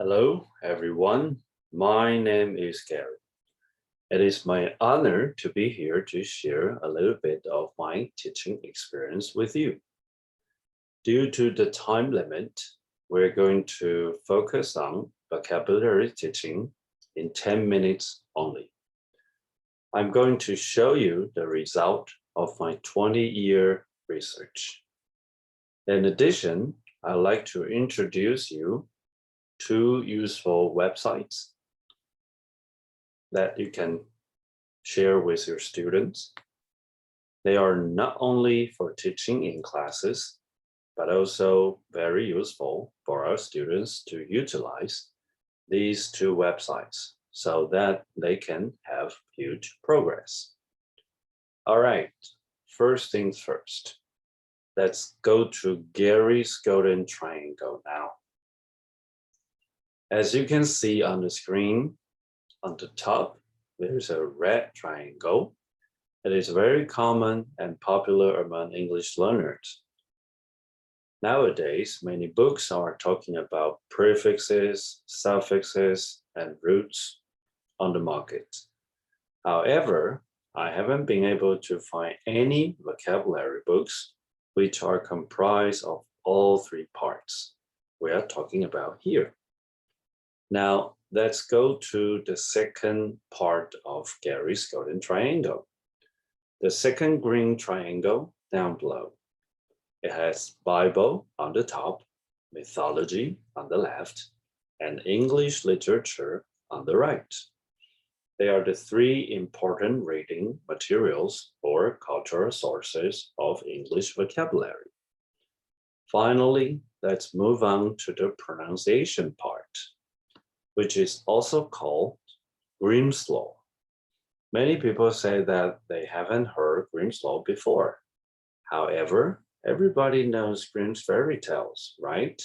Hello, everyone. My name is Gary. It is my honor to be here to share a little bit of my teaching experience with you. Due to the time limit, we're going to focus on vocabulary teaching in 10 minutes only. I'm going to show you the result of my 20-year research. In addition, I'd like to introduce you two useful websites that you can share with your students. They are not only for teaching in classes, but also very useful for our students to utilize these two websites so that they can have huge progress. All right, first things first. Let's go to Gary's Golden Triangle now. As you can see on the screen, on the top, there's a red triangle. It is very common and popular among English learners. Nowadays, many books are talking about prefixes, suffixes, and roots on the market. However, I haven't been able to find any vocabulary books which are comprised of all three parts we are talking about here. Now, let's go to the second part of Gary's Golden Triangle. The second green triangle down below. It has Bible on the top, mythology on the left, and English literature on the right. They are the three important reading materials or cultural sources of English vocabulary. Finally, let's move on to the pronunciation part, which is also called Grimm's Law. Many people say that they haven't heard Grimm's Law before. However, everybody knows Grimm's fairy tales, right?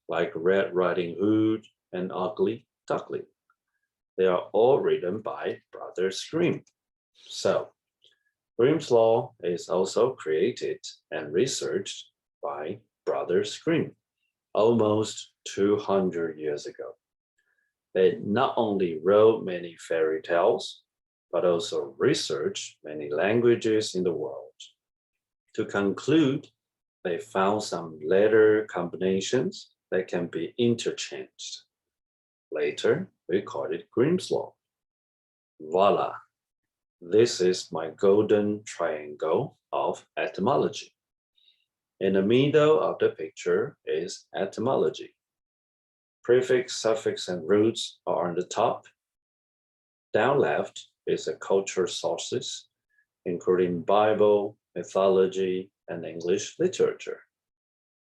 Like Red Riding Hood and Ugly Duckling. They are all written by Brothers Grimm. So, Grimm's Law is also created and researched by Brothers Grimm almost 200 years ago. They not only wrote many fairy tales, but also researched many languages in the world. To conclude, they found some letter combinations that can be interchanged. Later, we called it Grimm's Law. Voila! This is my golden triangle of etymology. In the middle of the picture is etymology. Prefix, suffix, and roots are on the top. Down left is the cultural sources, including Bible, mythology, and English literature.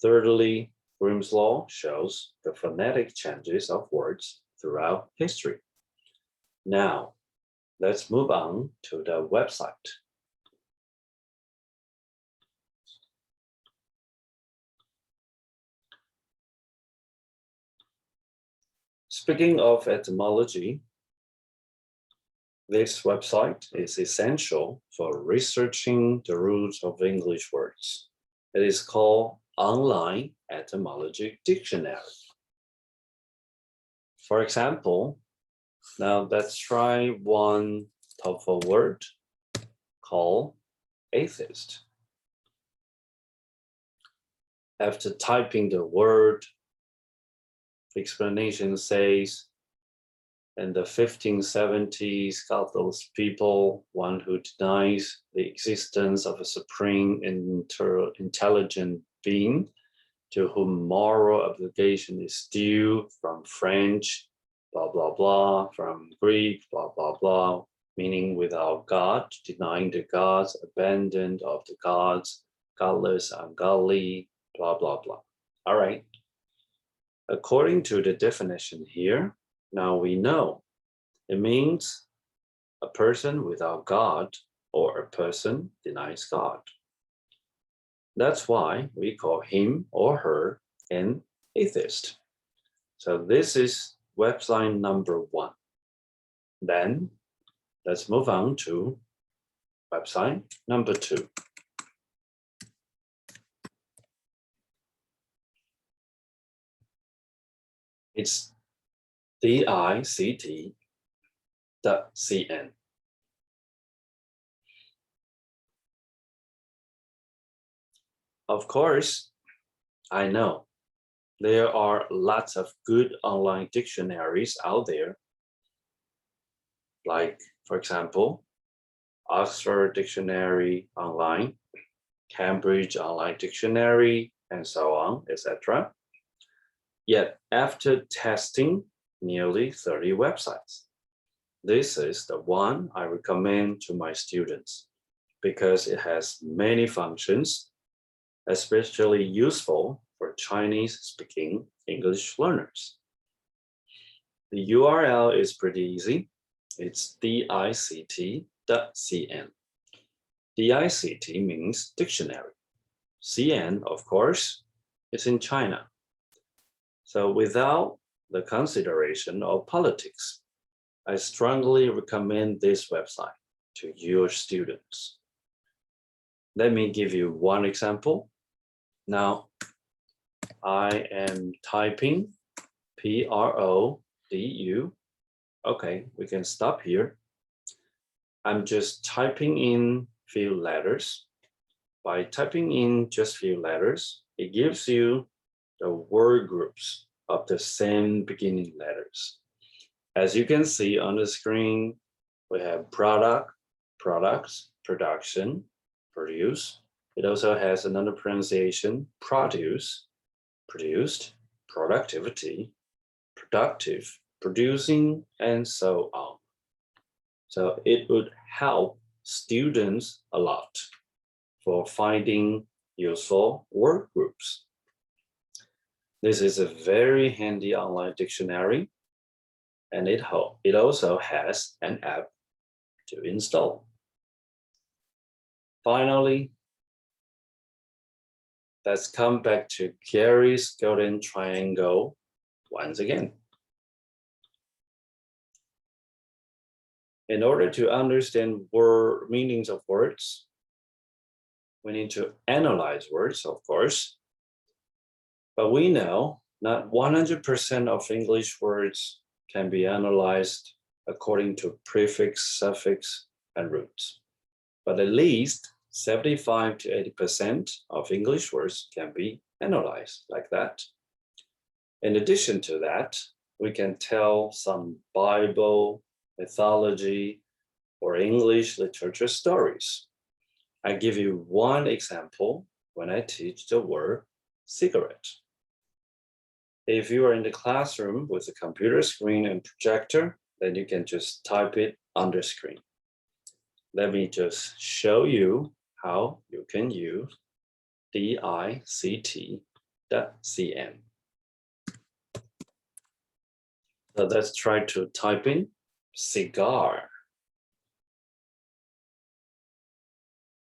Thirdly, Grimm's Law shows the phonetic changes of words throughout history. Now, let's move on to the website. Speaking of etymology, this website is essential for researching the roots of English words. It is called Online Etymology Dictionary. For example, now let's try one TOEFL word called atheist. After typing the word, the explanation says, in the 1570s, got those people, one who denies the existence of a supreme intelligent being to whom moral obligation is due, from French, blah, blah, blah, from Greek, blah, blah, blah, meaning without God, denying the gods, abandoned of the gods, godless, ungodly, blah, blah, blah. All right. According to the definition here, now we know it means a person without God or a person denies God. That's why we call him or her an atheist. So this is website number 1. Then let's move on to website number 2. It's dict.cn. Of course, I know there are lots of good online dictionaries out there, like, for example, Oxford Dictionary Online, Cambridge Online Dictionary, and so on, etc. Yet, after testing nearly 30 websites, this is the one I recommend to my students because it has many functions, especially useful for Chinese-speaking English learners. The URL is pretty easy. It's dict.cn. DICT means dictionary. CN, of course, is in China. So without the consideration of politics, I strongly recommend this website to your students. Let me give you one example. Now, I am typing PRODU. Okay, we can stop here. I'm just typing in few letters. By typing in just few letters, it gives you the word groups of the same beginning letters. As you can see on the screen, we have product, products, production, produce. It also has another pronunciation, produce, produced, productivity, productive, producing, and so on. So it would help students a lot for finding useful word groups. This is a very handy online dictionary, and it also has an app to install. Finally, let's come back to Gary's golden triangle once again. In order to understand meanings of words, we need to analyze words, of course. But we know not 100% of English words can be analyzed according to prefix, suffix, and roots. But at least 75 to 80% of English words can be analyzed like that. In addition to that, we can tell some Bible, mythology, or English literature stories. I give you one example when I teach the word cigarette. If you are in the classroom with a computer screen and projector, then you can just type it on the screen. Let me just show you how you can use dict.cn. So let's try to type in cigar.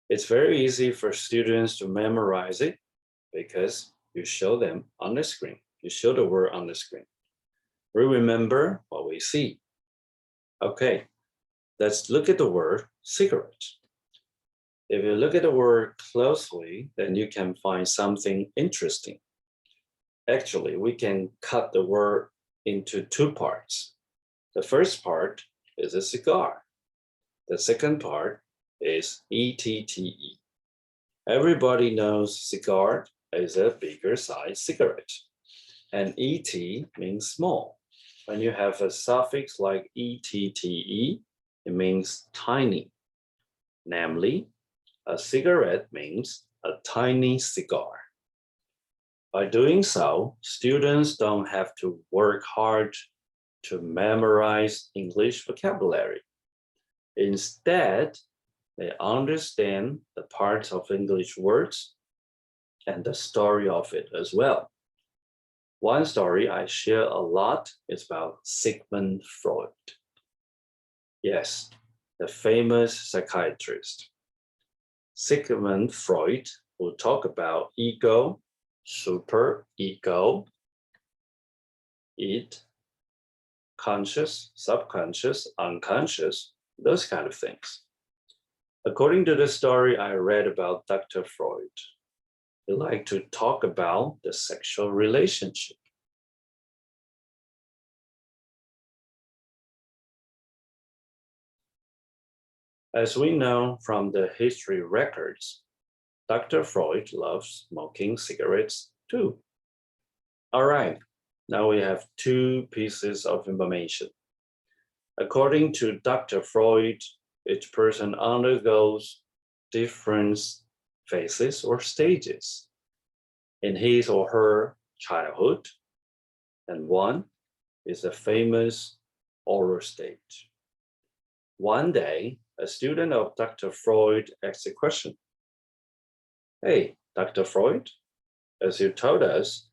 It's very easy for students to memorize it because you show them on the screen. You show the word on the screen. We remember what we see. Okay, let's look at the word cigarette. If you look at the word closely, then you can find something interesting. Actually, we can cut the word into two parts. The first part is a cigar. The second part is ETTE. Everybody knows cigar is a bigger size cigarette. And ET means small. When you have a suffix like ETTE, it means tiny. Namely, a cigarette means a tiny cigar. By doing so, students don't have to work hard to memorize English vocabulary. Instead, they understand the parts of English words and the story of it as well. One story I share a lot is about Sigmund Freud. Yes, the famous psychiatrist. Sigmund Freud will talk about ego, superego, id, conscious, subconscious, unconscious, those kind of things. According to the story I read about Dr. Freud, he liked to talk about the sexual relationship. As we know from the history records, Dr. Freud loves smoking cigarettes too. All right, now we have two pieces of information. According to Dr. Freud, each person undergoes different phases or stages in his or her childhood, and one is the famous oral stage. One day, a student of Dr. Freud asked a question. Hey, Dr. Freud, as you told us,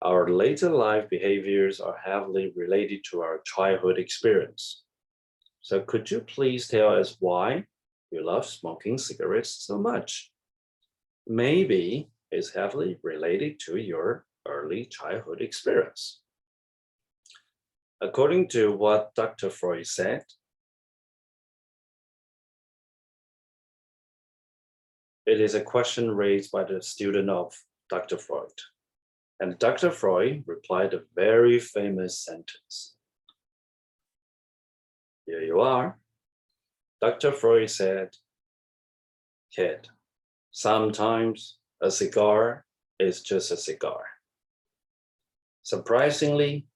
our later life behaviors are heavily related to our childhood experience. So could you please tell us why you love smoking cigarettes so much? Maybe it's heavily related to your early childhood experience. According to what Dr. Freud said, it is a question raised by the student of Dr. Freud. And Dr. Freud replied a very famous sentence. Here you are. Dr. Freud said, kid, sometimes a cigar is just a cigar. Surprisingly,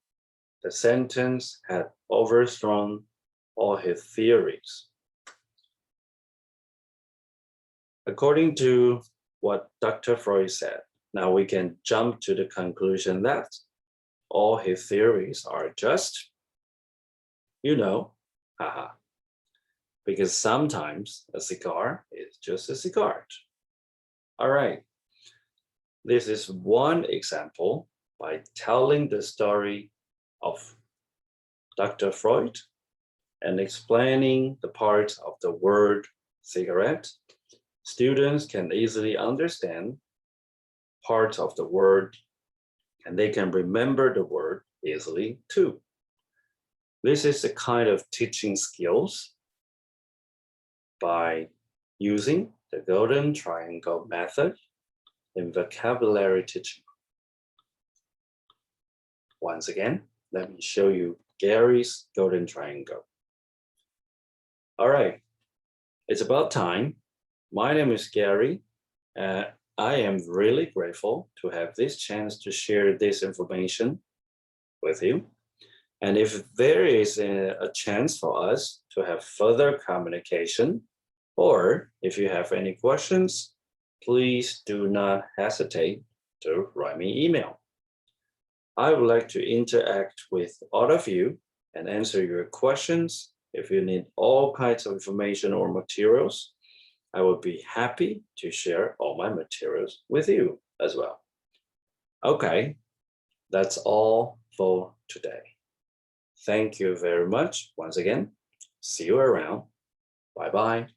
the sentence had overthrown all his theories. According to what Dr. Freud said, now we can jump to the conclusion that all his theories are just, haha. Because sometimes a cigar is just a cigar. All right. This is one example by telling the story of Dr. Freud and explaining the parts of the word cigarette. Students can easily understand parts of the word and they can remember the word easily too. This is the kind of teaching skills by using the golden triangle method in vocabulary teaching. Once again, let me show you Gary's golden triangle. All right, it's about time. My name is Gary. I am really grateful to have this chance to share this information with you. And if there is a chance for us to have further communication, or if you have any questions, please do not hesitate to write me email. I would like to interact with all of you and answer your questions. If you need all kinds of information or materials, I would be happy to share all my materials with you as well. Okay, that's all for today. Thank you very much once again. See you around. Bye-bye.